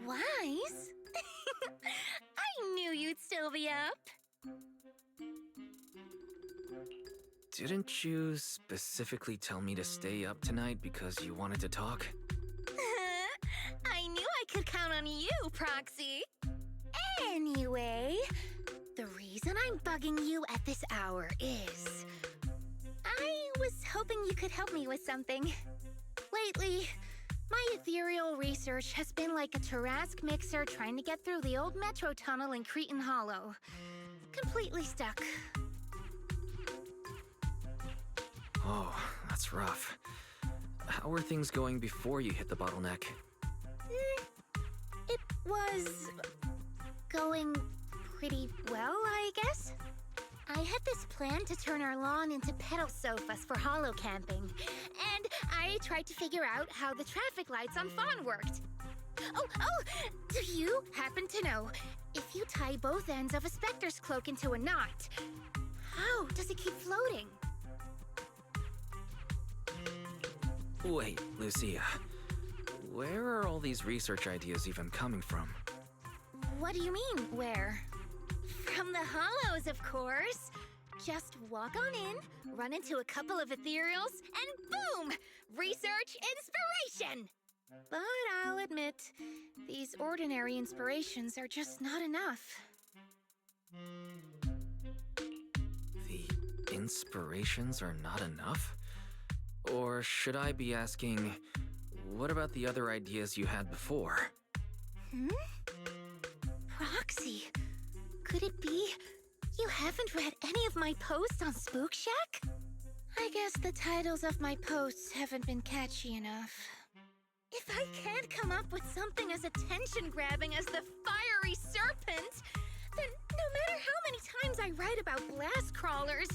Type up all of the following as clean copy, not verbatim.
Wise? I knew you'd still be up. Didn't you specifically tell me to stay up tonight because you wanted to talk? I knew I could count on you, Proxy. Anyway, the reason I'm bugging you at this hour is I was hoping you could help me with something. Lately, my ethereal research has been like a Tarrasque mixer trying to get through the old metro tunnel in Cretan Hollow. Completely stuck. Oh, that's rough. How were things going before you hit the bottleneck? It was going pretty well, I guess. I had this plan to turn our lawn into pedal sofas for hollow camping, and I tried to figure out how the traffic lights on Fawn worked. Oh, do you happen to know if you tie both ends of a Spectre's cloak into a knot, how does it keep floating? Wait, Lucia. Where are all these research ideas even coming from? What do you mean, where? From the hollows, of course. Just walk on in, run into a couple of ethereals, and boom! Research inspiration! But I'll admit, these ordinary inspirations are just not enough. The inspirations are not enough? Or should I be asking, what about the other ideas you had before? Proxy, could it be you haven't read any of my posts on Spook Shack? I guess the titles of my posts haven't been catchy enough. If I can't come up with something as attention-grabbing as the fiery serpent, then no matter how many times I write about blast crawlers,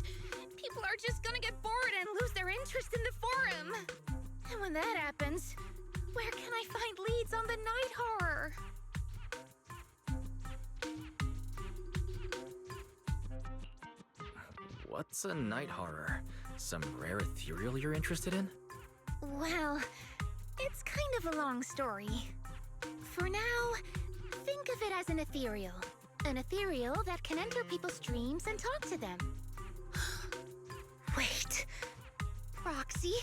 people are just gonna get bored and lose their interest in the forum. And when that happens, where can I find leads on the night horror? What's a night horror? Some rare ethereal you're interested in? Well, it's kind of a long story. For now, think of it as an ethereal. An ethereal that can enter people's dreams and talk to them. Wait, Proxy,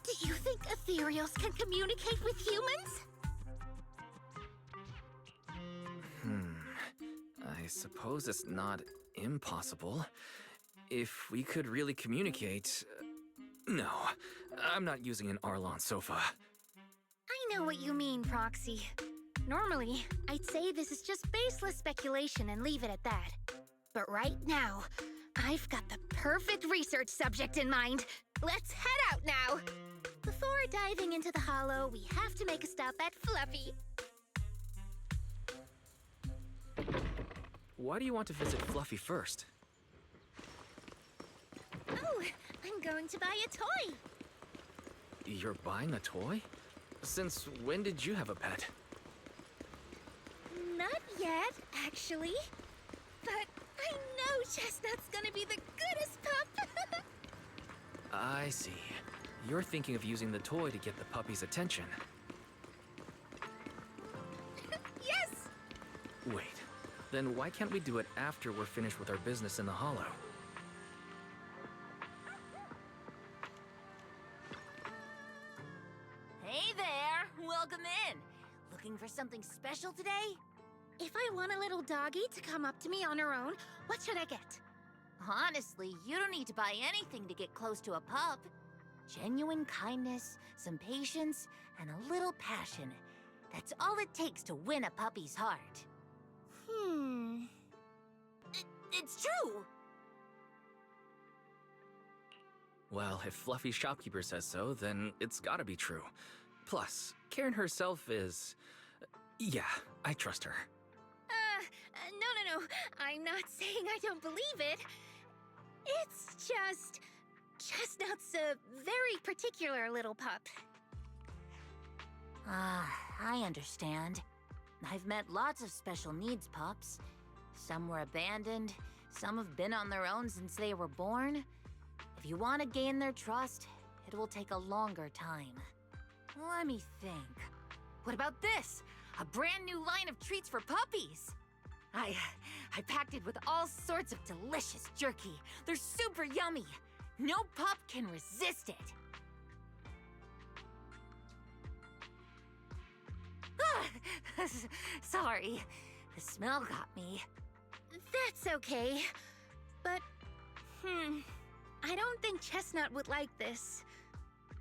do you think ethereals can communicate with humans? I suppose it's not impossible. If we could really communicate... No, I'm not using an Arlon sofa. I know what you mean, Proxy. Normally, I'd say this is just baseless speculation and leave it at that. But right now, I've got the perfect research subject in mind. Let's head out now! Before diving into the hollow, we have to make a stop at Fluffy. Why do you want to visit Fluffy first? Oh, I'm going to buy a toy. You're buying a toy? Since when did you have a pet? Not yet, actually. But I know Chestnut's gonna be the goodest pup. I see. You're thinking of using the toy to get the puppy's attention. Yes! Wait, then why can't we do it after we're finished with our business in the hollow? Hey there! Welcome in! Looking for something special today? If I want a little doggy to come up to me on her own, what should I get? Honestly, you don't need to buy anything to get close to a pup. Genuine kindness, some patience, and a little passion. That's all it takes to win a puppy's heart. It's true! Well, if Fluffy's shopkeeper says so, then it's gotta be true. Plus, Karen herself is... Yeah, I trust her. No. I'm not saying I don't believe it. It's just... Chestnut's a very particular little pup. I understand. I've met lots of special needs pups. Some were abandoned, some have been on their own since they were born. If you want to gain their trust, it will take a longer time. Let me think. What about this? A brand new line of treats for puppies. I packed it with all sorts of delicious jerky. They're super yummy. No pup can resist it. Sorry, the smell got me. That's okay. But, I don't think Chestnut would like this.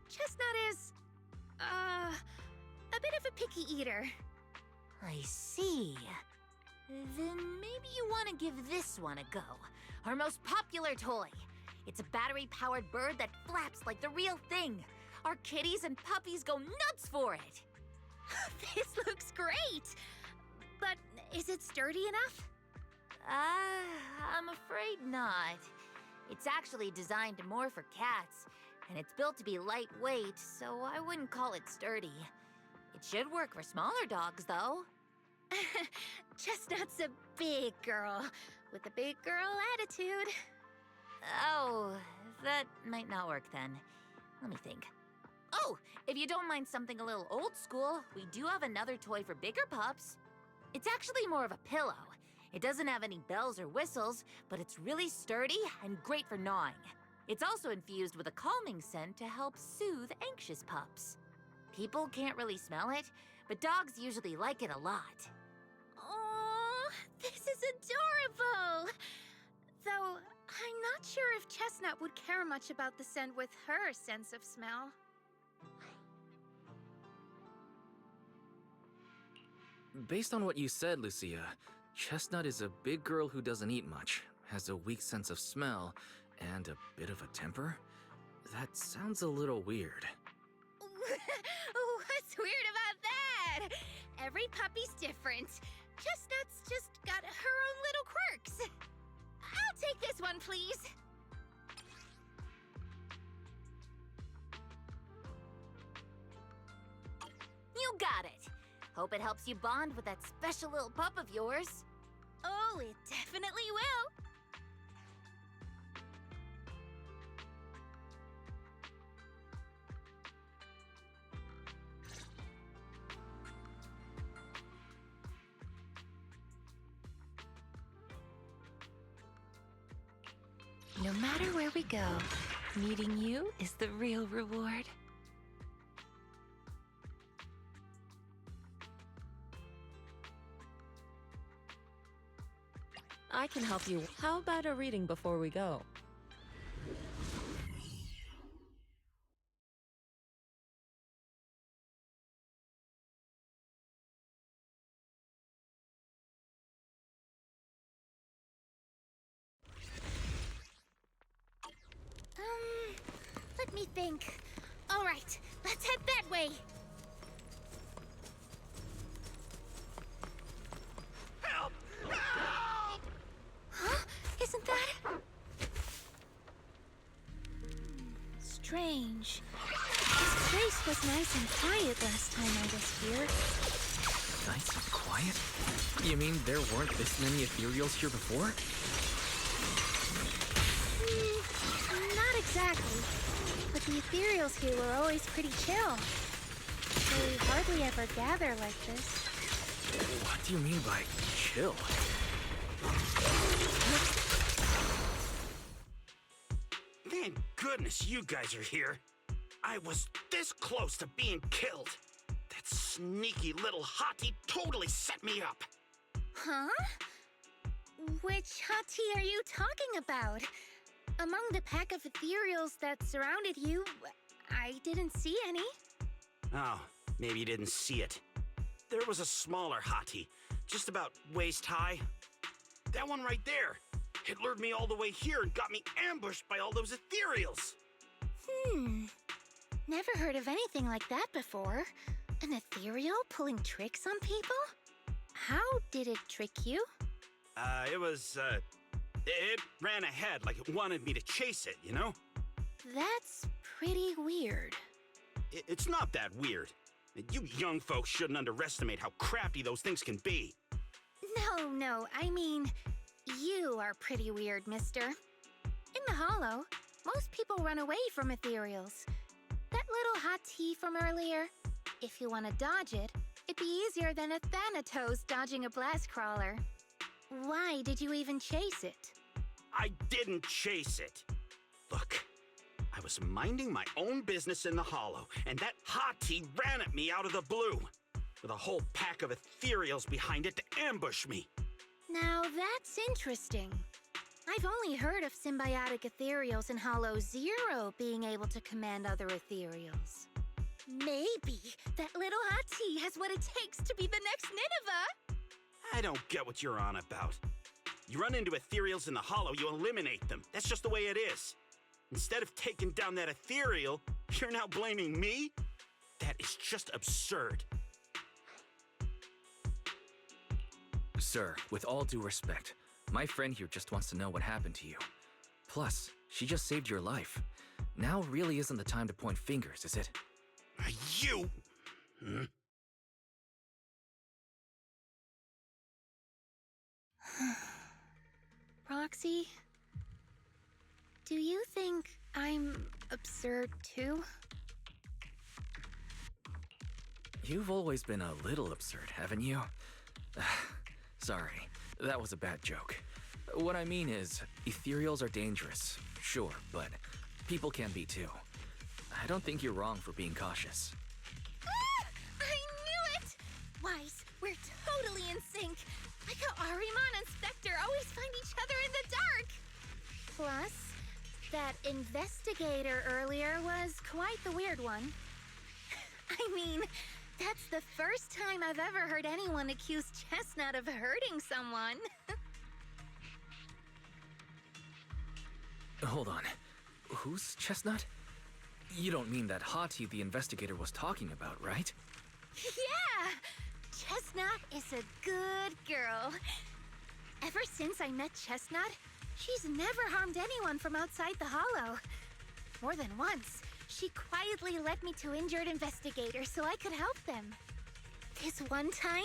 Chestnut is, a bit of a picky eater. I see. Then maybe you want to give this one a go. Our most popular toy. It's a battery-powered bird that flaps like the real thing. Our kitties and puppies go nuts for it. This looks great! But is it sturdy enough? I'm afraid not. It's actually designed more for cats, and it's built to be lightweight, so I wouldn't call it sturdy. It should work for smaller dogs, though. Chestnut's a big girl, with a big girl attitude. Oh, that might not work then. Let me think. Oh, if you don't mind something a little old school, we do have another toy for bigger pups. It's actually more of a pillow. It doesn't have any bells or whistles, but it's really sturdy and great for gnawing. It's also infused with a calming scent to help soothe anxious pups. People can't really smell it, but dogs usually like it a lot. Oh, this is adorable! Though, I'm not sure if Chestnut would care much about the scent with her sense of smell. Based on what you said, Lucia, Chestnut is a big girl who doesn't eat much, has a weak sense of smell, and a bit of a temper? That sounds a little weird. What's weird about that? Every puppy's different. Chestnut's just got her own little quirks. I'll take this one, please. You got it. Hope it helps you bond with that special little pup of yours. Oh, it definitely will. No matter where we go, meeting you is the real reward. I can help you. How about a reading before we go? Let me think. All right, let's head that way. Help! Help! Huh? Isn't that... strange. This place was nice and quiet last time I was here. Nice and quiet? You mean there weren't this many ethereals here before? Not exactly. But the ethereals here were always pretty chill. They hardly ever gather like this. What do you mean by chill? Thank goodness you guys are here. I was this close to being killed. That sneaky little hottie totally set me up. Huh? Which hot tea are you talking about? Among the pack of ethereals that surrounded you, I didn't see any. Oh, maybe you didn't see it. There was a smaller hottie, just about waist high. That one right there. It lured me all the way here and got me ambushed by all those ethereals. Never heard of anything like that before. An ethereal pulling tricks on people? How did it trick you? It ran ahead like it wanted me to chase it, you know? That's pretty weird. It's not that weird. You young folks shouldn't underestimate how crafty those things can be. No, I mean, you are pretty weird, mister. In the Hollow, most people run away from ethereals. That little hot tea from earlier, if you want to dodge it, It'd be easier than a Thanatos dodging a blast crawler. Why did you even chase it? I didn't chase it. Look, I was minding my own business in the hollow, and that hottie ran at me out of the blue, with a whole pack of ethereals behind it to ambush me. Now that's interesting. I've only heard of symbiotic ethereals in Hollow Zero being able to command other ethereals. Maybe that little hottie has what it takes to be the next Nineveh. I don't get what you're on about. You run into ethereals in the hollow, you eliminate them. That's just the way it is. Instead of taking down that ethereal, you're now blaming me? That is just absurd. Sir, with all due respect, my friend here just wants to know what happened to you. Plus, she just saved your life. Now really isn't the time to point fingers, is it? You... Roxy, do you think I'm absurd too? You've always been a little absurd, haven't you? Sorry, that was a bad joke. What I mean is, ethereals are dangerous, sure, but people can be too. I don't think you're wrong for being cautious. Ah! I knew it! Wise, we're totally in sync. Like how Ahriman and Spectre always find each other in the dark. Plus, that investigator earlier was quite the weird one. I mean, that's the first time I've ever heard anyone accuse Chestnut of hurting someone. Hold on. Who's Chestnut? You don't mean that hottie the investigator was talking about, right? Yeah! Chestnut is a good girl. Ever since I met Chestnut, she's never harmed anyone from outside the hollow. More than once, she quietly led me to injured investigators so I could help them. This one time,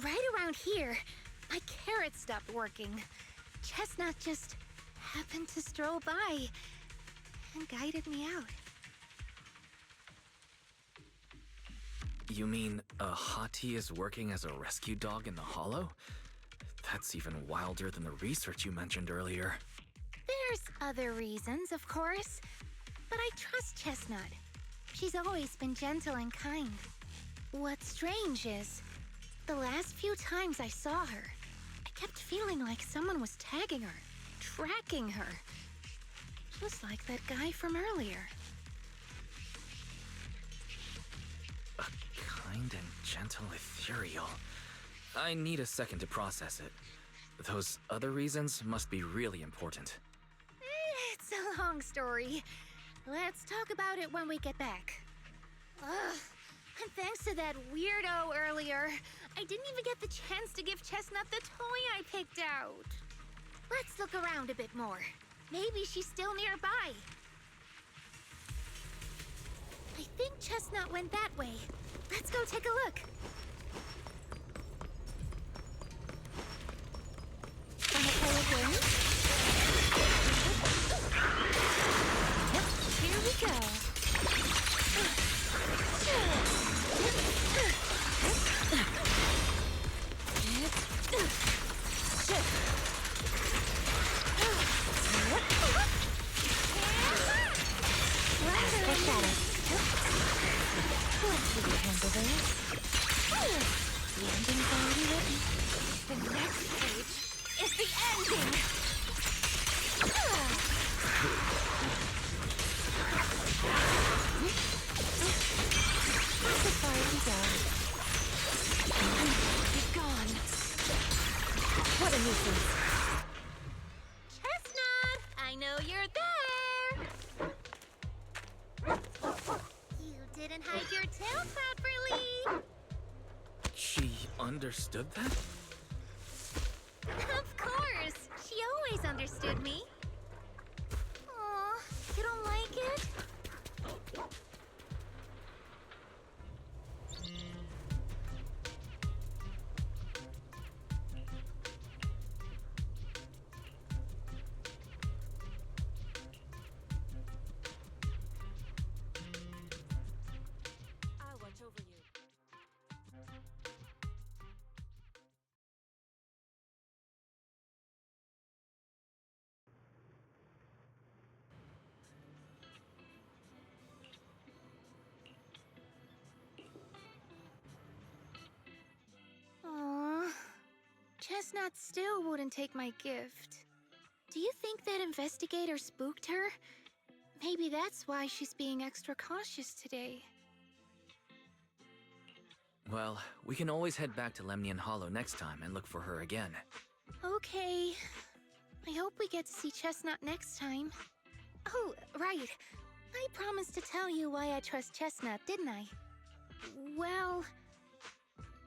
right around here, my carrot stopped working. Chestnut just happened to stroll by and guided me out. You mean a hottie is working as a rescue dog in the hollow? That's even wilder than the research you mentioned earlier. There's other reasons, of course, but I trust Chestnut. She's always been gentle and kind. What's strange is, the last few times I saw her, I kept feeling like someone was tagging her, tracking her. Just like that guy from earlier. A kind and gentle ethereal. I need a second to process it. Those other reasons must be really important. It's a long story. Let's talk about it when we get back. Ugh. And thanks to that weirdo earlier, I didn't even get the chance to give Chestnut the toy I picked out. Let's look around a bit more. Maybe she's still nearby. I think Chestnut went that way. Let's go take a look. Wanna play a game? Yep, here we go. Ending's already written. The next page is the ending! That's as far as we go. Be gone. What a nuisance. Chestnut, I know you're there! You didn't hide your tail properly! She understood that? Of course! She always understood me. Aw, you don't like it? I'll watch over you. Chestnut still wouldn't take my gift. Do you think that investigator spooked her? Maybe that's why she's being extra cautious today. Well, we can always head back to Lemnian Hollow next time and look for her again. Okay. I hope we get to see Chestnut next time. Oh, right. I promised to tell you why I trust Chestnut, didn't I? Well,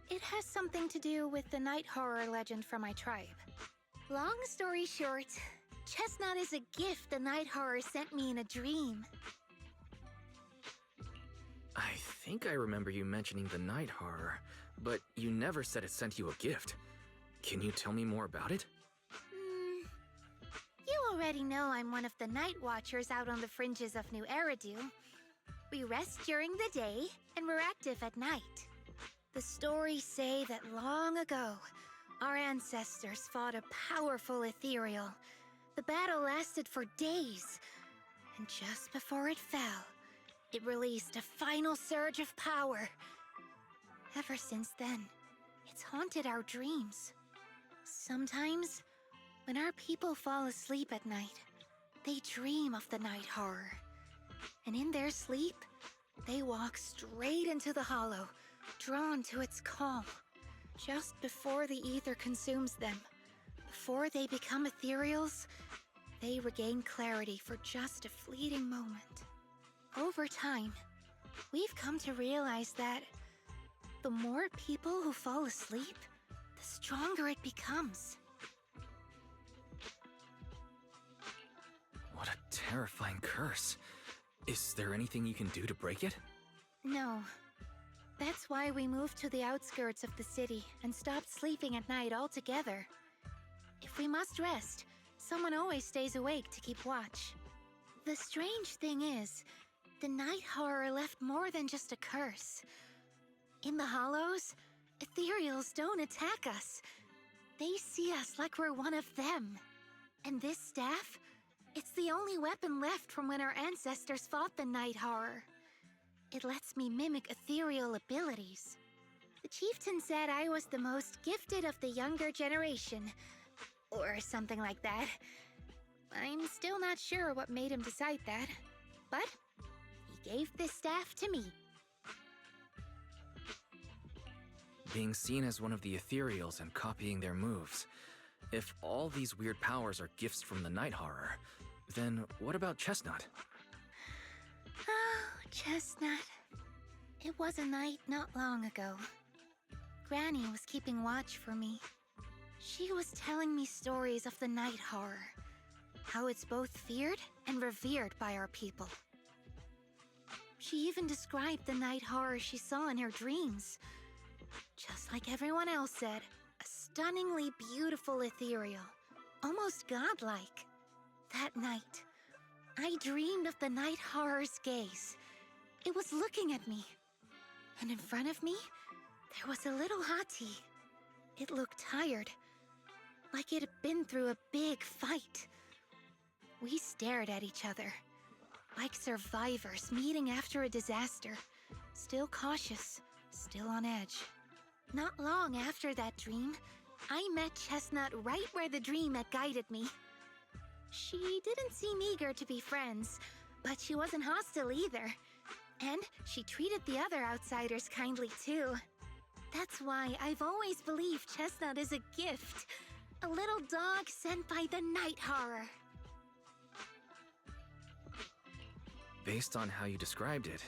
it has something to do with the night horror legend from my tribe. Long story short, Chestnut is a gift the night horror sent me in a dream. I think I remember you mentioning the night horror, but you never said it sent you a gift. Can you tell me more about it? You already know I'm one of the night watchers out on the fringes of New Eridu. We rest during the day, and we're active at night. The stories say that long ago, our ancestors fought a powerful ethereal. The battle lasted for days, and just before it fell, it released a final surge of power. Ever since then, it's haunted our dreams. Sometimes, when our people fall asleep at night, they dream of the night horror. And in their sleep, they walk straight into the hollow, drawn to its call. Just before the ether consumes them, before they become ethereals, they regain clarity for just a fleeting moment. Over time, we've come to realize that the more people who fall asleep, the stronger it becomes. What a terrifying curse. Is there anything you can do to break it? No. That's why we moved to the outskirts of the city and stopped sleeping at night altogether. If we must rest, someone always stays awake to keep watch. The strange thing is, the night horror left more than just a curse. In the hollows, ethereals don't attack us. They see us like we're one of them. And this staff, it's the only weapon left from when our ancestors fought the night horror. It lets me mimic ethereal abilities. The chieftain said I was the most gifted of the younger generation, or something like that. I'm still not sure what made him decide that, but he gave this staff to me. Being seen as one of the ethereals and copying their moves. If all these weird powers are gifts from the night horror, then what about Chestnut? Oh, Chestnut. It was a night not long ago. Granny was keeping watch for me. She was telling me stories of the night horror, how it's both feared and revered by our people. She even described the night horror she saw in her dreams. Just like everyone else said, a stunningly beautiful ethereal, almost godlike. That night, I dreamed of the night horror's gaze. It was looking at me. And in front of me, there was a little hottie. It looked tired, like it had been through a big fight. We stared at each other, like survivors meeting after a disaster, still cautious, still on edge. Not long after that dream, I met Chestnut right where the dream had guided me. She didn't seem eager to be friends, but she wasn't hostile either. And she treated the other outsiders kindly too. That's why I've always believed Chestnut is a gift. A little dog sent by the night horror. Based on how you described it,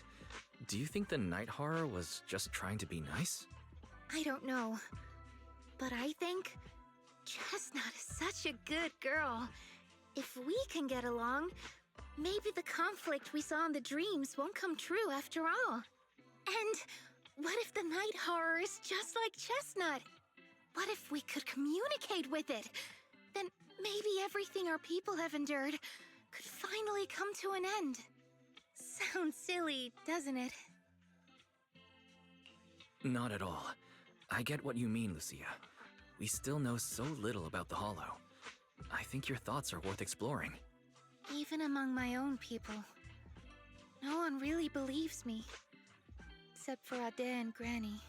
do you think the night horror was just trying to be nice? I don't know. But I think Chestnut is such a good girl. If we can get along, maybe the conflict we saw in the dreams won't come true after all. And what if the night horror is just like Chestnut? What if we could communicate with it? Then maybe everything our people have endured could finally come to an end. Sounds silly, doesn't it? Not at all. I get what you mean, Lucia. We still know so little about the Hollow. I think your thoughts are worth exploring. Even among my own people, no one really believes me. Except for Ade and Granny.